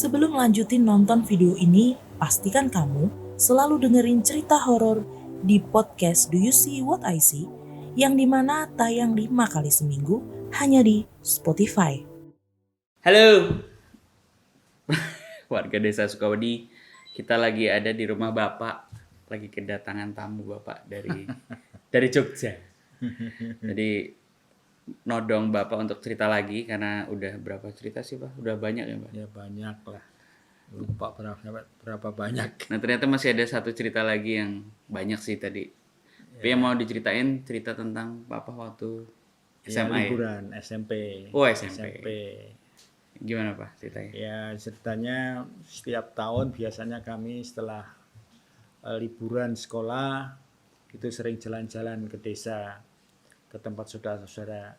Sebelum lanjutin nonton video ini, pastikan kamu selalu dengerin cerita horor di podcast Do You See What I See, yang dimana tayang 5 kali seminggu hanya di Spotify. Halo, warga desa Sukawedi. Kita lagi ada di rumah Bapak, lagi kedatangan tamu Bapak dari Jogja. Jadi nodong Bapak untuk cerita lagi karena udah berapa cerita sih Pak? Udah banyak ya Pak? Ya banyak lah, lupa berapa banyak. Nah ternyata masih ada satu cerita lagi yang banyak sih tadi. Tapi yang mau diceritain cerita tentang Bapak waktu Ya SMA ya? liburan SMP. Oh, SMP. Gimana Pak ceritanya? Ya ceritanya setiap tahun biasanya kami setelah liburan sekolah itu sering jalan-jalan ke desa, ke tempat saudara-saudara.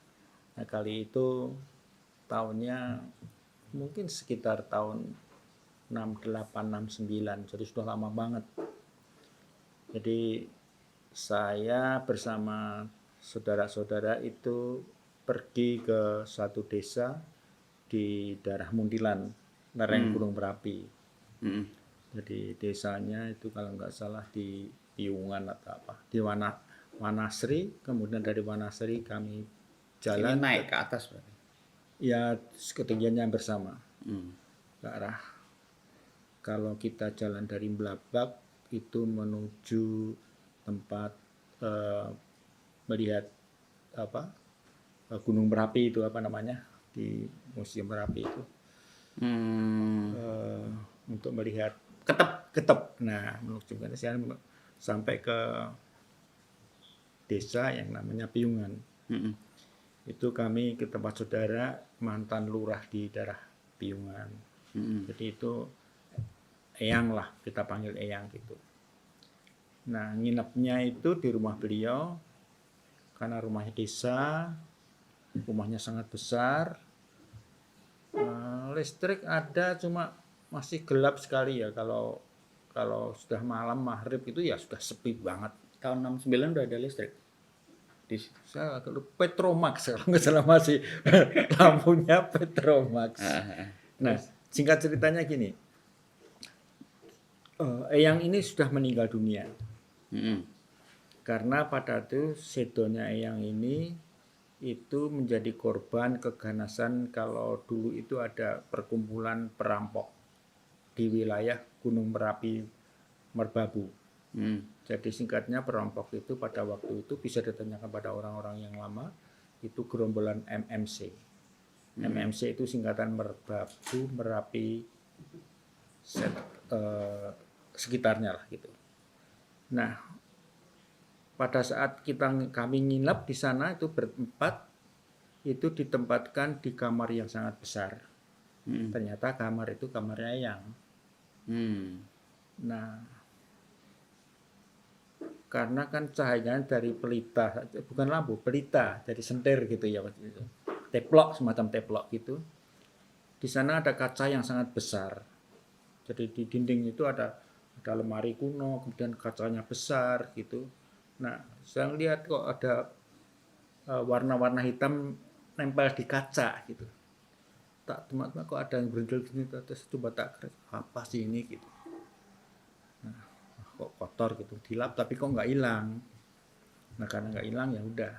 Nah kali itu tahunnya mungkin sekitar tahun 68, 69, jadi sudah lama banget. Jadi saya bersama saudara-saudara itu pergi ke suatu desa di daerah Muntilan, lereng Gunung Merapi. Jadi desanya itu kalau nggak salah di Piungan atau apa, di Wanasri. Kemudian dari Wanasri kami jalan Ini naik ke atas berarti? ya ketinggiannya bersama ke arah, kalau kita jalan dari Blabak itu menuju tempat melihat apa Gunung Merapi itu apa namanya di Museum Merapi itu untuk melihat ketep. Nah menuju ke sana sampai ke desa yang namanya Piungan. Itu kami ke tempat saudara mantan lurah di daerah Piungan. Jadi itu Eyang lah, kita panggil Eyang gitu. Nah nginepnya itu di rumah beliau karena rumahnya desa, rumahnya sangat besar. Listrik ada cuma masih gelap sekali ya, kalau sudah malam maghrib itu ya sudah sepi banget. Tahun 69 udah ada listrik? Saya agak lupa, Petromax kalau nggak salah masih lampunya Petromax. Nah singkat ceritanya gini, Eyang ini sudah meninggal dunia. Karena pada itu sedonya Eyang ini itu menjadi korban keganasan kalau dulu itu ada perkumpulan perampok di wilayah Gunung Merapi Merbabu. Jadi singkatnya perampok itu pada waktu itu bisa ditanyakan pada orang-orang yang lama itu gerombolan MMC. MMC itu singkatan Merbabu Merapi sekitarnya lah gitu. Nah pada saat kami nginep di sana itu berempat, itu ditempatkan di kamar yang sangat besar. Ternyata kamar itu kamarnya Eyang. Nah karena kan cahayanya dari pelita, bukan lampu, pelita dari sentir gitu ya waktu itu, teplok, semacam teplok gitu. Di sana ada kaca yang sangat besar. Jadi di dinding itu ada lemari kuno, kemudian kacanya besar gitu. Nah saya lihat kok ada warna-warna hitam nempel di kaca gitu. Tak teman-teman kok ada yang berendel gini, terus coba tak kira apa sih ini gitu. Nah, kok kotor gitu, dilap tapi kok nggak hilang. Nah karena nggak hilang ya udah.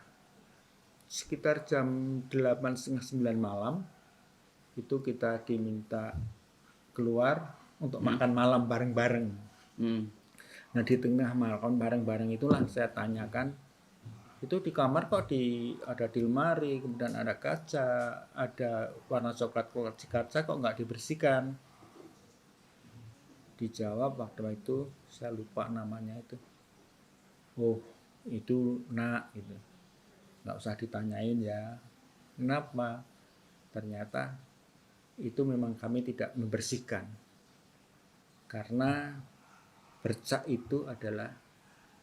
Sekitar jam 8:30-9 malam itu kita diminta keluar untuk makan malam bareng-bareng. Nah di tengah makan bareng-bareng itulah saya tanyakan, itu di kamar kok ada di lemari, kemudian ada kaca, ada warna coklat koleksi kaca kok nggak dibersihkan. Dijawab waktu itu, saya lupa namanya itu. Oh itu nak gitu, nggak usah ditanyain ya. Kenapa? Ternyata itu memang kami tidak membersihkan. Karena bercak itu adalah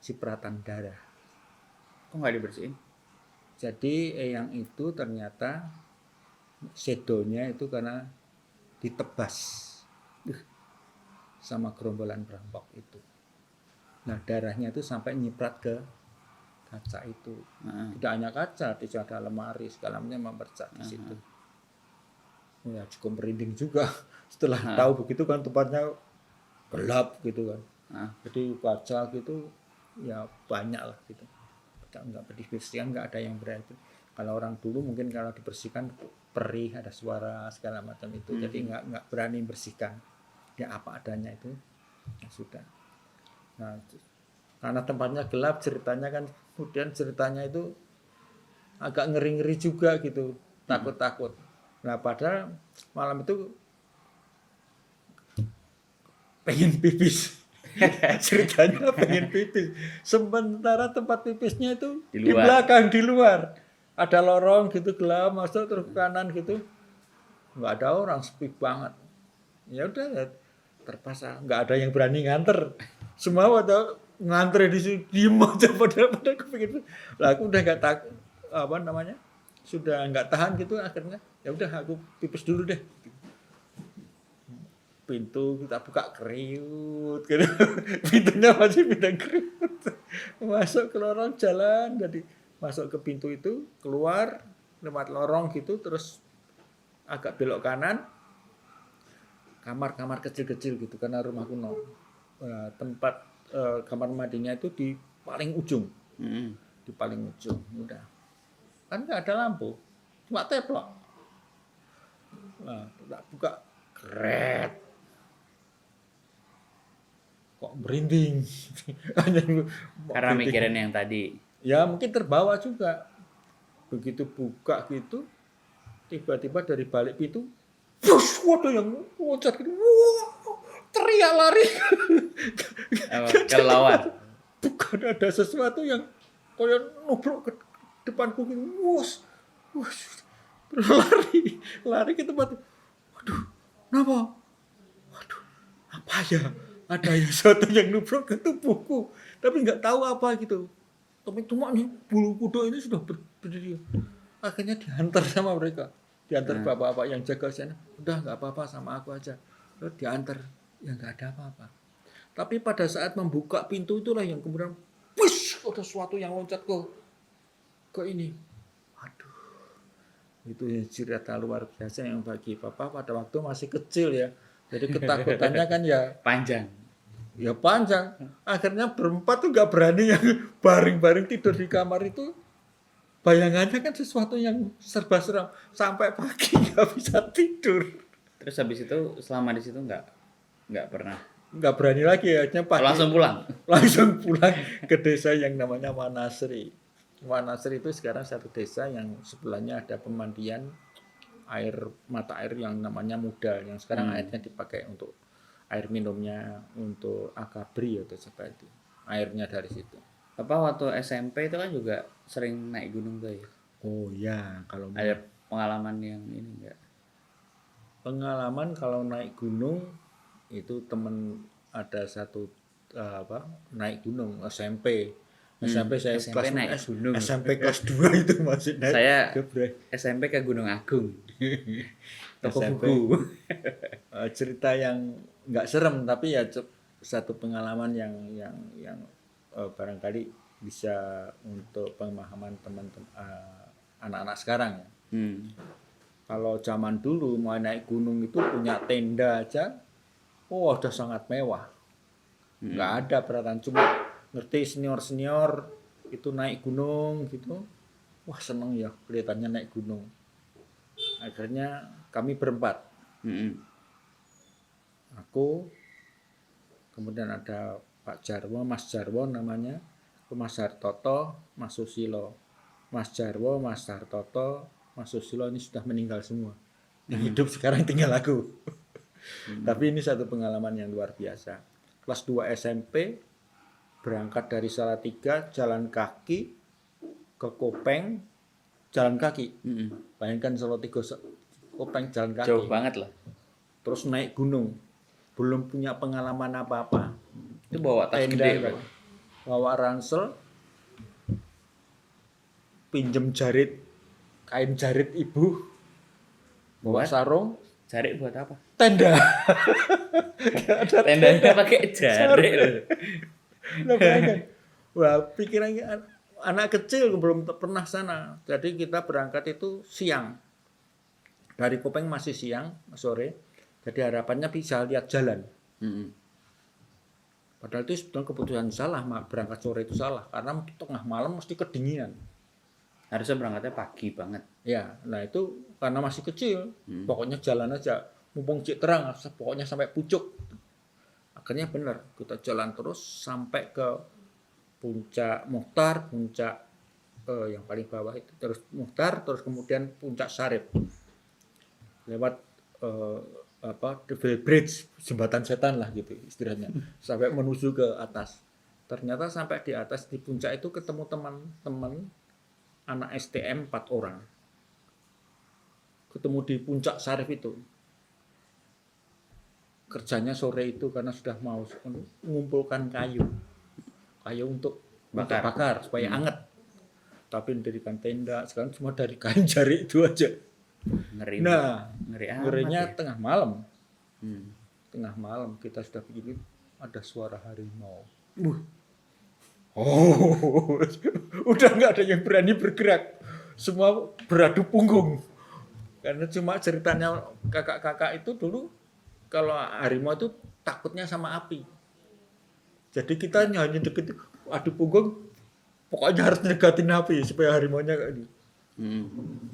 cipratan darah. Kok nggak dibersihin? Jadi Eyang itu ternyata sedonya itu karena ditebas sama gerombolan perampok itu. Nah darahnya itu sampai nyiprat ke kaca itu. Tidak hanya kaca, tidak ada lemari, segala macam membercak di situ. Ya cukup merinding juga setelah Nah. tahu begitu kan tempatnya gelap gitu kan. Nah. Jadi kaca gitu ya banyak lah gitu. Nggak dibersihkan, nggak ada yang berani. Kalau orang dulu mungkin kalau dibersihkan perih, ada suara segala macam itu, jadi nggak berani bersihkan. Ya apa adanya itu ya sudah. Nah, karena tempatnya gelap ceritanya kan, kemudian ceritanya itu agak ngeri-ngeri juga gitu, takut-takut. Nah padahal malam itu pengen pipis. Ceritanya pengen pipis. Sementara tempat pipisnya itu Di di luar. belakang, di luar. Ada lorong gitu gelap, masuk terus ke kanan gitu. Nggak ada orang, sepi banget. Ya udah ya, terpaksa. Nggak ada yang berani nganter. Semua pada ngantre di situ, diem aja pada aku pikir. Lah aku udah nggak takut, apa namanya, sudah nggak tahan gitu akhirnya. Ya udah aku pipis dulu deh. Pintu kita buka kriut gitu. Pintunya masih pindah kriut, masuk ke lorong jalan, jadi masuk ke pintu itu, keluar lewat lorong gitu, terus agak belok kanan, kamar-kamar kecil-kecil gitu karena rumah kuno. Tempat kamar mandinya itu di paling ujung, di paling ujung. Udah kan nggak ada lampu, cuma teplok. Nah, tak buka keret, kok merinding. Karena mikirin yang tadi. Ya mungkin terbawa juga. Begitu buka gitu, tiba-tiba dari balik pintu, push, waduh yang loncat gitu, wah, teriak lari. Kelelawar. Bukan ada sesuatu yang kayak nubruk ke depanku gitu, wus, terus lari ke tempat. Waduh, kenapa? Waduh, apa ya? Ada yang sesuatu yang nubruk ke tubuhku, tapi nggak tahu apa gitu. Tapi cuma nih bulu kuduk ini sudah berdiri. Akhirnya diantar sama mereka, diantar bapak-bapak yang jaga sana. Udah nggak apa-apa sama aku aja. Terus diantar, ya nggak ada apa-apa. Tapi pada saat membuka pintu itulah yang kemudian, push, ada sesuatu yang loncat ke ini. Aduh, itu cerita luar biasa yang bagi papa pada waktu masih kecil ya. Jadi ketakutannya kan ya Panjang. panjang. Akhirnya berempat tuh nggak berani yang baring-baring tidur di kamar itu. Bayangannya kan sesuatu yang serba seram. Sampai pagi nggak bisa tidur. Terus habis itu selama di situ nggak pernah. Nggak berani lagi ya. Akhirnya pagi Langsung pulang. langsung pulang ke desa yang namanya Wanasri. Wanasri itu sekarang satu desa yang sebelahnya ada pemandian mata air yang namanya Mudal, yang sekarang airnya dipakai untuk air minumnya, untuk Akabri atau apa itu. Airnya dari situ. Apa waktu SMP itu kan juga sering naik gunung tuh ya? Oh ya, kalau Ada pengalaman yang ini enggak? pengalaman kalau naik gunung itu temen ada satu naik gunung SMP. SMP saya SMP naik gunung. SMP kelas 2 itu masih naik. Saya gebrek. SMP ke Gunung Agung. Toko SMP. buku. Cerita yang nggak serem tapi ya satu pengalaman yang barangkali bisa untuk pemahaman teman-teman anak-anak sekarang ya. Kalau zaman dulu mau naik gunung itu punya tenda aja, udah sangat mewah. Nggak ada peralatan, cuma ngerti senior itu naik gunung gitu, wah seneng ya kelihatannya naik gunung. Akhirnya kami berempat, aku, kemudian ada Pak Jarwo, Mas Jarwo namanya, Mas Hartoto, Mas Susilo. Mas Jarwo, Mas Hartoto, Mas Susilo ini sudah meninggal semua. Yang hidup sekarang tinggal aku. Tapi ini satu pengalaman yang luar biasa. Kelas 2 SMP, berangkat dari Salatiga, jalan kaki ke Kopeng, jalan kaki. Bayangkan Salatiga, Kopeng jalan kaki. Jauh banget lah. Terus naik gunung. Belum punya pengalaman apa-apa. Itu bawa tas Tenda, gede, Bro. bawa ransel, pinjem jarit, kain jarit ibu, bawa Buat? sarung, Jarik buat apa? tenda. Tendanya pakai jarik loh. Nah, bayangkan. Wah, pikirannya anak kecil belum pernah sana. Jadi kita berangkat itu siang. Dari Kopeng masih siang, sore. Jadi harapannya bisa lihat jalan. Mm-mm. Padahal itu sebetulnya keputusan salah, berangkat sore itu salah. Karena tengah malam mesti kedinginan. Harusnya berangkatnya pagi banget. Ya, nah itu karena masih kecil. Pokoknya jalan aja. Mumpung cik terang, pokoknya sampai pucuk. Akhirnya benar, kita jalan terus sampai ke puncak Mukhtar, puncak yang paling bawah itu. Terus Mukhtar, terus kemudian puncak Sarip. Lewat Devil Bridge, jembatan setan lah gitu istilahnya, sampai menuju ke atas. Ternyata sampai di atas di puncak itu ketemu teman-teman anak STM 4 orang. Ketemu di puncak Sarif itu. Kerjanya sore itu karena sudah mau mengumpulkan kayu untuk bakar supaya anget. Tapi mendirikan tenda sekarang cuma dari kain jari itu aja. Ngeri. Nah, ngeri amat ngerinya ya. tengah malam. Hmm. Tengah malam kita sudah begini, ada suara harimau. Oh, udah nggak ada yang berani bergerak. Semua beradu punggung. Karena cuma ceritanya kakak-kakak itu dulu kalau harimau itu takutnya sama api. Jadi kita hanya deket adu punggung, pokoknya harus negatin api supaya harimaunya kayak gitu.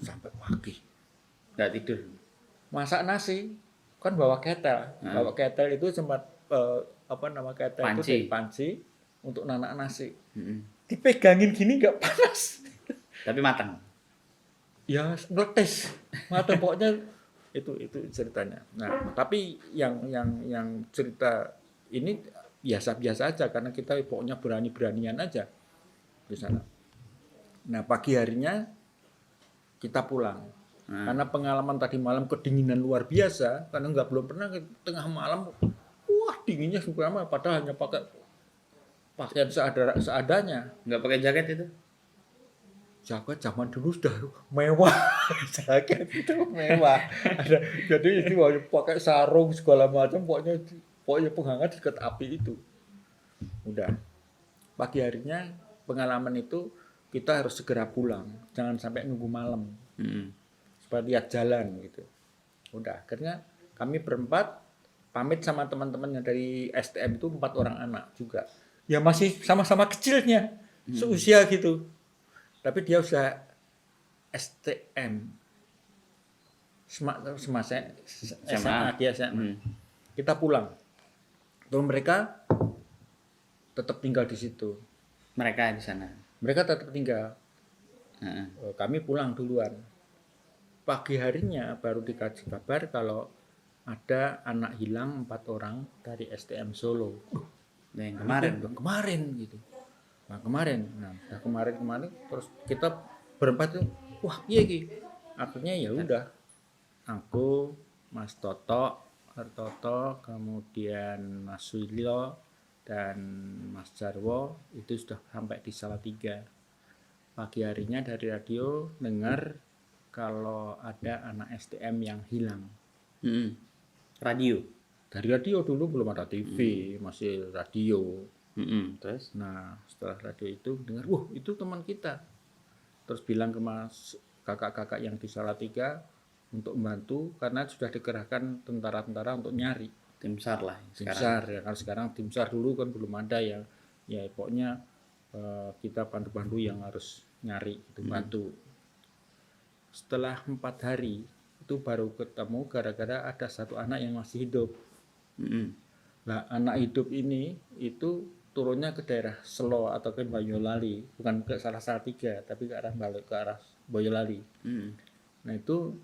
Sampai pagi. Nggak tidur. Masak nasi kan bawa ketel. Bawa ketel itu sempat ketel Panci. itu dari panci untuk nanak nasi. Mm-mm. Dipegangin gini nggak panas. Tapi matang. Ya ngeletes. Mata pokoknya itu ceritanya. Nah, tapi yang cerita ini biasa-biasa aja karena kita pokoknya berani-beranian aja di sana. Nah, pagi harinya kita pulang. Karena pengalaman tadi malam kedinginan luar biasa, karena belum pernah tengah malam, wah dinginnya super padahal hanya pakai pakaian seadanya. Nggak pakai jaket itu? Jaket zaman dulu sudah mewah, jaket itu mewah. Jadi itu pakai sarung segala macam, pokoknya penghangat dekat api itu. Udah. Pagi harinya pengalaman itu kita harus segera pulang, jangan sampai nunggu malam. Supaya lihat jalan gitu. Udah, akhirnya kami berempat pamit sama teman-teman yang dari STM itu 4 orang anak juga. Ya masih sama-sama kecilnya, seusia gitu. Tapi dia udah STM. Semasa SMA dia SMA. Kita pulang. Terus mereka tetap tinggal di situ. Mereka di sana. Mereka tetap tinggal. Kami pulang duluan. Pagi harinya baru dikasih kabar kalau ada anak hilang 4 orang dari STM Solo. Yang Kemarin gitu. Nah, kemarin terus kita berempat tuh, wah iya gitu. Akhirnya ya udah. Aku, Mas Toto, Hartoto, kemudian Mas Wilio dan Mas Jarwo itu sudah sampai di Salatiga. Pagi harinya dari radio dengar kalau ada anak STM yang hilang. Radio. Dari radio dulu belum ada TV, masih radio. Terus? Nah, setelah radio itu dengar, wah itu teman kita. Terus bilang ke Mas kakak-kakak yang di Salatiga untuk membantu karena sudah dikerahkan tentara-tentara untuk nyari. Tim SAR lah Tim SAR ya, kalau sekarang tim SAR dulu kan belum ada ya pokoknya kita pandu-pandu yang harus nyari itu bantu. Setelah 4 hari itu baru ketemu gara-gara ada satu anak yang masih hidup. Nah, anak hidup ini itu turunnya ke daerah Selo atau ke Boyolali, bukan ke Salatiga tapi ke arah balik ke arah Boyolali. Nah itu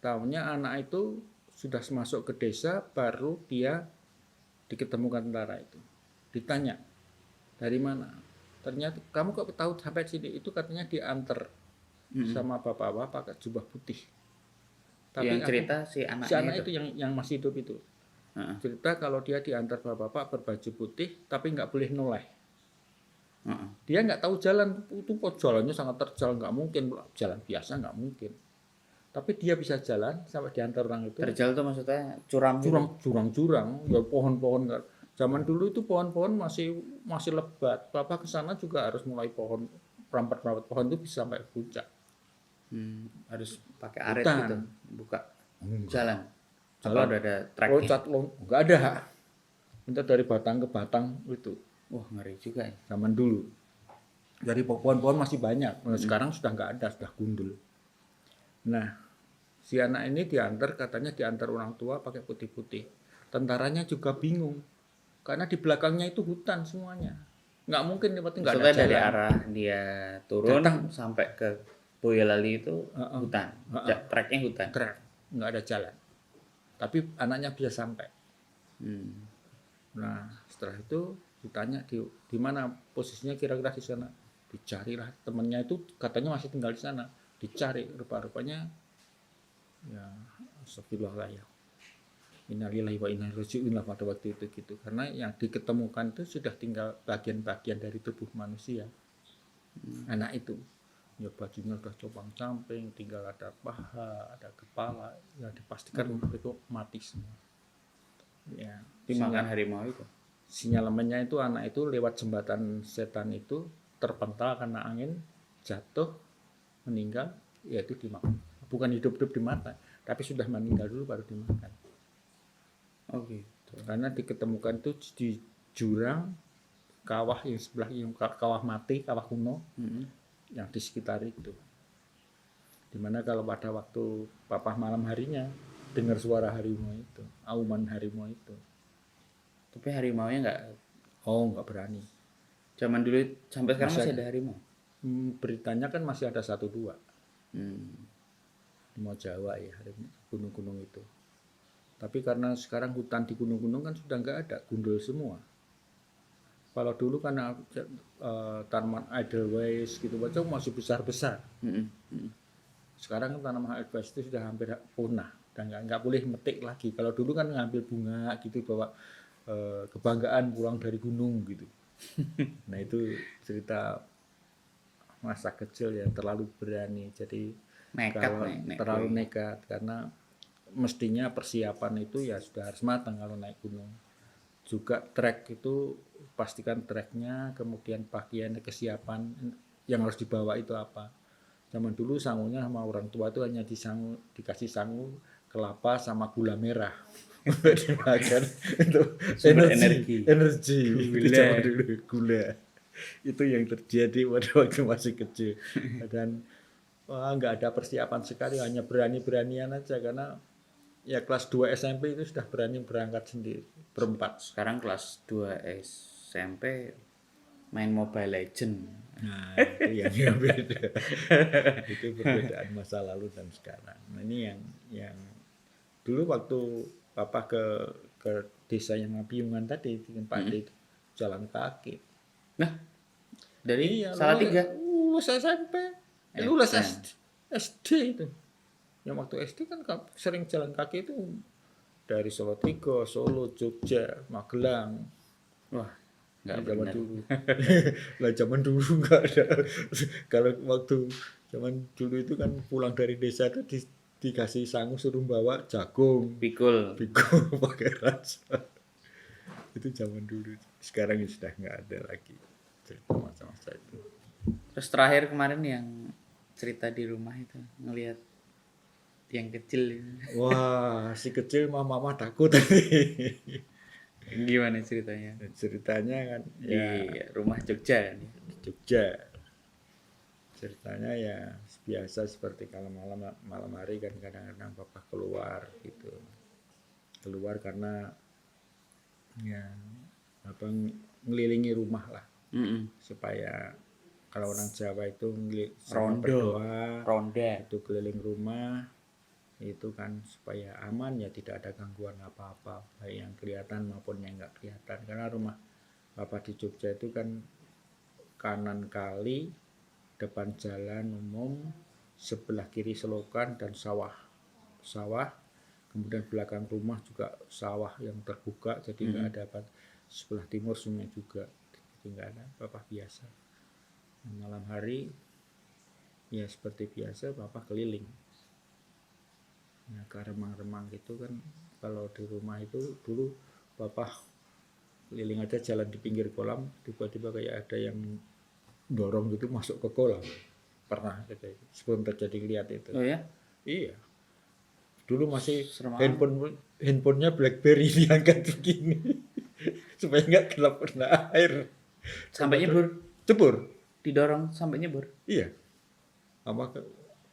tahunya anak itu sudah masuk ke desa baru dia diketemukan tentara itu. Ditanya dari mana? Ternyata kamu kok tahu sampai sini? Itu katanya diantar sama bapak-bapak pakai jubah putih. Tapi yang cerita si anaknya itu yang masih hidup itu. Cerita kalau dia diantar bapak-bapak berbaju putih tapi nggak boleh noleh. Dia nggak tahu jalan itu, kok jalannya sangat terjal, nggak mungkin jalan biasa, nggak mungkin. Tapi dia bisa jalan sampai diantar orang itu. Terjal itu maksudnya curam. Jurang-jurang, ya pohon-pohon. Zaman dulu itu pohon-pohon masih lebat. Bapak ke sana juga harus mulai pohon, perampat-perampat pohon itu bisa sampai puncak. Harus pakai arit Hutan. gitu, buka. Jalan. Apa Jalan. udah ada tracknya? Loncat nggak ada. Kita dari batang ke batang itu Wah, ngeri juga ya. zaman dulu. Dari pohon-pohon masih banyak. Nah, sekarang sudah nggak ada, sudah gundul. Nah, si anak ini katanya diantar orang tua pakai putih-putih. Tentaranya juga bingung. Karena di belakangnya itu hutan semuanya. Nggak mungkin berarti nggak ada Maksudnya dari jalan. arah dia turun Datang. sampai ke Boyolali itu hutan. Treknya hutan. Trek, nggak ada jalan. Tapi anaknya bisa sampai. Hmm. Nah, setelah itu ditanya di mana posisinya kira-kira di sana. Dicarilah temannya itu katanya masih tinggal di sana. Dicari rupa-rupanya ya astagfirullah ya. Innalillahi wa inna ilaihi raji'un lah pada waktu itu gitu. Karena yang diketemukan itu sudah tinggal bagian-bagian dari tubuh manusia. Anak itu. Ya bajunya udah compang-camping, tinggal ada paha, ada kepala, ya dipastikan itu mati semua. Ya, Dimakan harimau itu. sinyalemennya itu anak itu lewat jembatan setan itu terpental karena angin, jatuh, meninggal, yaitu dimakan. Bukan hidup-hidup dimakan, tapi sudah meninggal dulu baru dimakan. Oh gitu. Karena diketemukan itu di jurang kawah yang sebelah yang kawah mati, kawah kuno yang di sekitar itu. Dimana kalau pada waktu papa malam harinya dengar suara harimau itu, auman harimau itu. Tapi harimaunya Nggak berani. zaman dulu sampai sekarang Masih masih ada. ada harimau. Beritanya kan masih ada 1-2 Hmm. di Mau Jawa ya, harimau gunung-gunung itu. Tapi karena sekarang hutan di gunung-gunung kan sudah nggak ada, gundul semua. Kalau dulu karena tanaman Edelweiss gitu baca masih besar-besar. Sekarang tanaman Edelweiss itu sudah hampir punah dan nggak boleh metik lagi. Kalau dulu kan ngambil bunga gitu bawa kebanggaan pulang dari gunung gitu. Nah itu cerita masa kecil ya terlalu berani. Jadi Nekat kalau naik terlalu gunung. nekat karena mestinya persiapan itu ya sudah harus matang kalau naik gunung. Juga trek itu pastikan treknya, kemudian pakaian, kesiapan yang harus dibawa itu apa. Zaman dulu sangunya sama orang tua itu hanya dikasih sangu kelapa sama gula merah dimakan itu Sumber energi Gula. itu zaman dulu gula itu yang terjadi pada waktu masih kecil dan nggak ada persiapan sekali hanya berani-beranian aja karena ya kelas 2 SMP itu sudah berani berangkat sendiri berempat. Sekarang kelas 2 SMP main Mobile Legend. Nah itu yang beda. Itu perbedaan masa lalu dan sekarang. Nah ini yang dulu waktu papa ke desa yang Piungan tadi dengan Pak D itu jalan kaki. Nah, dari Iya, Salatiga. lulus SMP, lulus SD itu. Yang waktu SD kan sering jalan kaki itu dari Salatiga, Solo, Jogja, Magelang. Wah, nggak Zaman benar. dulu. Lah zaman dulu nggak ada. Kalau waktu zaman dulu itu kan pulang dari desa itu dikasih sangu suruh bawa jagung, Pikul. pakai rasa. Itu zaman dulu. Sekarang ya sudah nggak ada lagi cerita masa-masa itu. Terus terakhir kemarin yang cerita di rumah itu ngelihat yang kecil itu. Wah, si kecil mama takut. Gimana ceritanya? Ceritanya kan Di ya rumah Jogja kan? di Jogja. Ceritanya ya biasa seperti kalau malam hari kan kadang-kadang papa keluar gitu. Keluar karena ya apa ngelilingi rumah lah supaya kalau orang Jawa itu berdoa Ronda. itu keliling rumah itu kan supaya aman ya tidak ada gangguan apa-apa baik yang kelihatan maupun yang nggak kelihatan karena rumah bapak di Jogja itu kan kanan kali depan jalan umum sebelah kiri selokan dan sawah kemudian belakang rumah juga sawah yang terbuka jadi nggak ada apa sebelah timur sungai juga jadi nggak ada apa biasa malam hari ya seperti biasa bapak keliling ya ke remang-remang gitu kan kalau di rumah itu dulu bapak keliling aja jalan di pinggir kolam tiba-tiba kayak ada yang dorong gitu masuk ke kolam pernah gitu sebelum terjadi lihat itu. Oh ya? Iya Dulu masih Serem amat. handphonenya BlackBerry diangkat begini supaya nggak kena air. Sampai nyebur, Jebur. didorong sampai nyebur. Iya.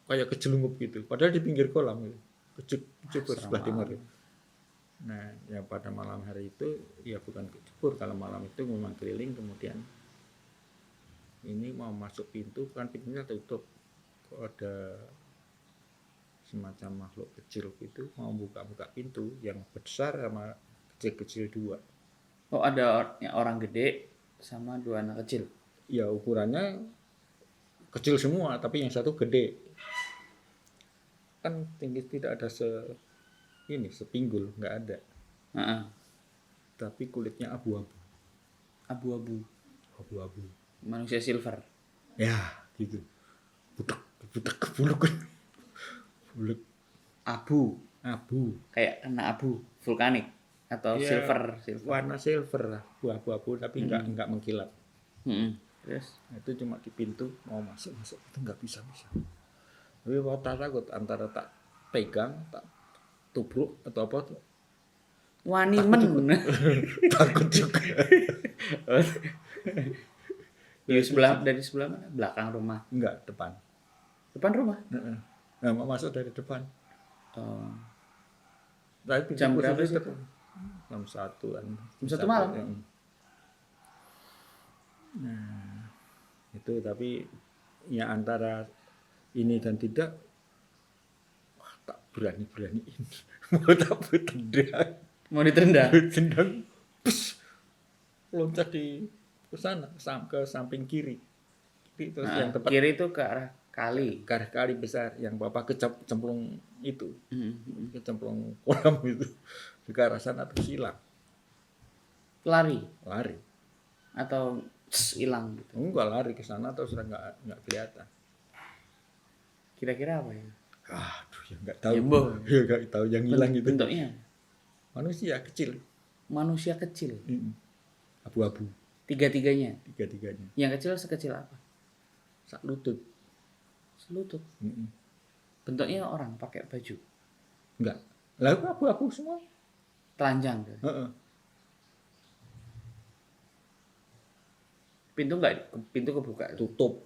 Kayak kejelungup gitu. Padahal di pinggir kolam gitu. Kejebur serem sebelah timur. banget. Nah, yang pada malam hari itu ya bukan kejebur, kalau malam itu memang keliling, kemudian ini mau masuk pintu kan pintunya tutup. Kok ada semacam makhluk kecil gitu mau buka pintu yang besar sama kecil-kecil dua. Oh, ada orang gede sama 2 anak kecil. Ya ukurannya kecil semua, tapi yang satu gede. Kan tinggi tidak ada sepinggul, nggak ada. Heeh. Tapi kulitnya abu-abu. Abu-abu. Abu-abu. Manusia silver. Ya, gitu. Budak buluk. Buluk Abu. abu. Kayak kena abu vulkanik atau Ya, silver. warna silver lah, abu-abu tapi nggak mengkilap. Mm-mm. Terus Nah, itu cuma di pintu mau masuk itu nggak bisa. Tapi waktu takut antara tak pegang, tak tubruk atau apa tuh. wani men. Takut juga. Dari sebelah mana? Belakang rumah. Enggak, depan. Depan rumah. Heeh. Nah, mau masuk dari depan. Oh. Tapi pintu Jam khusus berapa itu itu? jam 1-an. Jam 1 malam? Ya. Nah, itu tapi ya antara ini dan tidak, wah, tak berani-beraniin. Mau tak tendang. Mau ditendang. Tendang. Pus, loncat ke sana, ke samping kiri. Terus Nah, yang tepat kiri itu ke arah kali. ke arah kali besar yang bapak kecemplung itu, Mm-mm. kecemplung kolam itu, ke arah sana terus hilang, Lari lari. atau hilang gitu. Enggak lari ke sana terus sudah nggak kelihatan. Kira-kira apa ya? Aduh, ya nggak tahu. Ya, Mbah. Ya nggak tahu yang hilang itu. Bentuknya Manusia kecil, manusia kecil. abu-abu, Tiga-tiganya. tiga-tiganya, Yang kecil sekecil apa? sak lutut. Selutut. Bentuknya orang pakai baju. Enggak, lalu abu-abu semua. Telanjang. Heeh. Pintu kebuka. Tutup.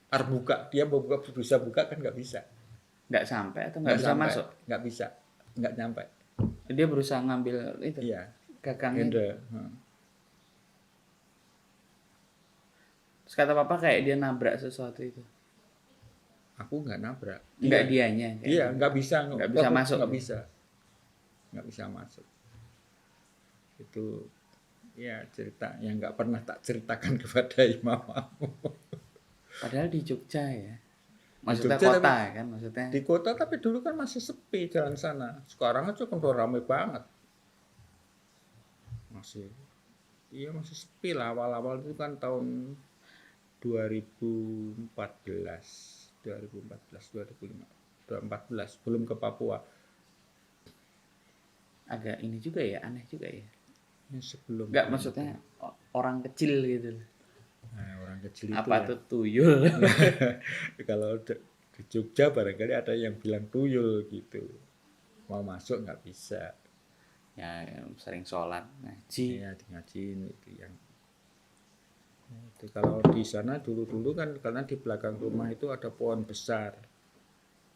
Harus buka, dia mau buka bisa buka kan nggak bisa. Nggak sampai atau nggak bisa sampai. masuk. Nggak bisa, nggak nyampe. Dia berusaha ngambil itu. Iya. Gagangnya. Hendra. Heeh. Terus kata papa kayak dia nabrak sesuatu itu. Aku nggak nabrak. Enggak Iya. dianya. Iya, nggak bisa. Nggak bisa masuk. Nggak bisa masuk. Itu ya cerita yang nggak pernah tak ceritakan kepada mamamu. Padahal di Jogja ya. Maksudnya Jogja, kota ya kan maksudnya. Di kota tapi dulu kan masih sepi jalan sana. Sekarang aja kan udah ramai banget. Masih sepi lah. Awal-awal itu kan tahun 2014, 2014, belum ke Papua. Agak ini juga ya, aneh juga ya. Ya, sebelum. Enggak maksudnya orang kecil gitu. Nah, orang kecil itu Apa ya. tuh tuyul? Kalau di Jogja barangkali ada yang bilang tuyul gitu. Mau masuk nggak bisa. Ya sering sholat, ngaji. Iya, di ngajiin itu yang. Itu kalau di sana dulu kan karena di belakang rumah itu ada pohon besar.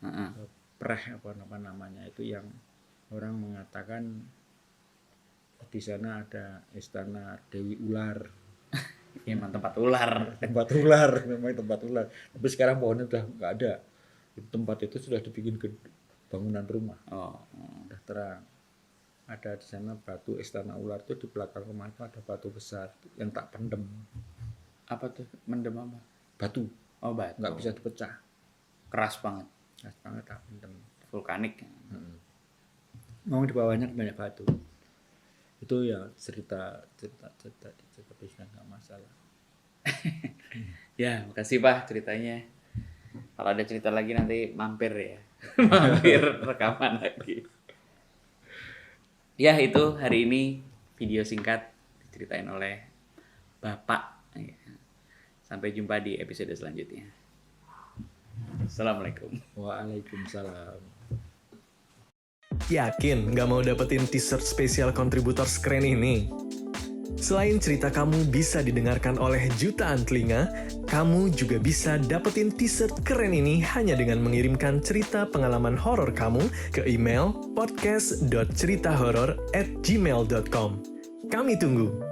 Heeh. Preh apa namanya itu yang orang mengatakan di sana ada istana Dewi Ular. Emang tempat ular. Tempat ular, memang tempat ular. Tapi sekarang pohonnya udah nggak ada. Tempat itu sudah dibikin bangunan rumah. Oh. Udah terang. Ada di sana batu istana ular itu di belakang rumah itu ada batu besar yang tak pendem. Apa tuh? Mendem apa? Batu, Oh, batu. nggak bisa dipecah. Keras banget. Keras banget tak pendem. Vulkanik. Mau di bawahnya banyak batu. Itu ya cerita bisa nggak masalah. Ya, makasih Pak ceritanya. Kalau ada cerita lagi nanti mampir ya. Mampir rekaman lagi. Ya, itu hari ini video singkat diceritain oleh Bapak. Sampai jumpa di episode selanjutnya. Assalamualaikum. Waalaikumsalam. Yakin nggak mau dapetin t-shirt spesial kontributor keren ini? Selain cerita kamu bisa didengarkan oleh jutaan telinga, kamu juga bisa dapetin t-shirt keren ini hanya dengan mengirimkan cerita pengalaman horor kamu ke email podcast.ceritahoror@gmail.com. Kami tunggu!